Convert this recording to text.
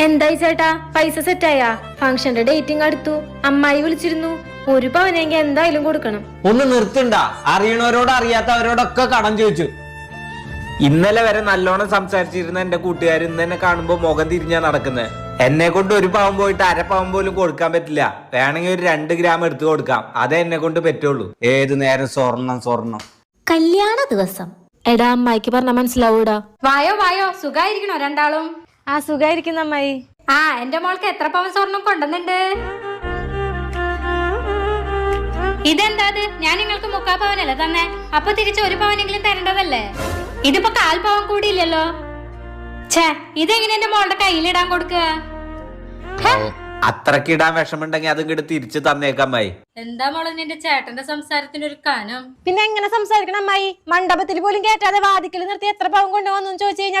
എന്തായി ചേട്ടാ, പൈസ സെറ്റായാ? ഫംഗ്ഷന്റെ ഡേറ്റിംഗ് അടുത്തു. അമ്മായി വിളിച്ചിരുന്നു. 1 പവനെങ്കിൽ എന്തായാലും കൊടുക്കണം. ഒന്ന് നിർത്തണ്ട. അറിയണവരോട് അറിയാത്തവരോടൊക്കെ കടം ചോദിച്ചു. ഇന്നലെ വരെ നല്ലോണം സംസാരിച്ചിരുന്ന എന്റെ കൂട്ടുകാർ ഇന്ന് തന്നെ കാണുമ്പോ മുഖം തിരിഞ്ഞാ നടക്കുന്നത്. എന്നെ കൊണ്ട് 1 പവൻ പോയിട്ട് 1/2 പവൻ പോലും കൊടുക്കാൻ പറ്റില്ല. വേണമെങ്കിൽ ഒരു 2 ഗ്രാം എടുത്തു കൊടുക്കാം. അതേ എന്നെ കൊണ്ട് പറ്റുള്ളൂ. ഏത് നേരം സ്വർണം. കല്യാണ ദിവസം. എടാ, അമ്മായിക്ക് പറഞ്ഞാ മനസ്സിലാവൂടാ. വായോ വായോ, സുഖായിരിക്കണോ രണ്ടാളും? ആ, സുഖായിരിക്കുന്ന അമ്മായി. ആ, എന്റെ മോൾക്ക് എത്ര പവൻ സ്വർണം കൊണ്ടുവന്നുണ്ട്? ഇതെന്താ? ഞാൻ നിങ്ങൾക്ക് 3/4 പവനല്ലേ തന്നെ? അപ്പൊ തിരിച്ച് 1 പവനെങ്കിലും തരേണ്ടതല്ലേ? ഇതിപ്പോ 1/4 പവൻ കൂടിയില്ലല്ലോ. ഛേ, ഇതെങ്ങനെ എന്റെ മോളുടെ കയ്യിലിടാൻ കൊടുക്കുക? അത്രക്കിടാൻ വിഷമുണ്ടെങ്കിൽ അത് ഇങ്ങോട്ട് തിരിച്ചു തന്നേക്കമ്മായി. എന്താ മോളെ നിന്റെ ചേട്ടന്റെ സംസാരത്തിന് ഒരു കാനം? പിന്നെ എങ്ങനെ സംസാരിക്കണം അമ്മായി? മണ്ഡപത്തിൽ പോലും കേട്ടാതെ വാതിക്കൽ നിർത്തി എത്ര പവൻ കൊണ്ടുവന്നു ചോദിച്ചു കഴിഞ്ഞാൽ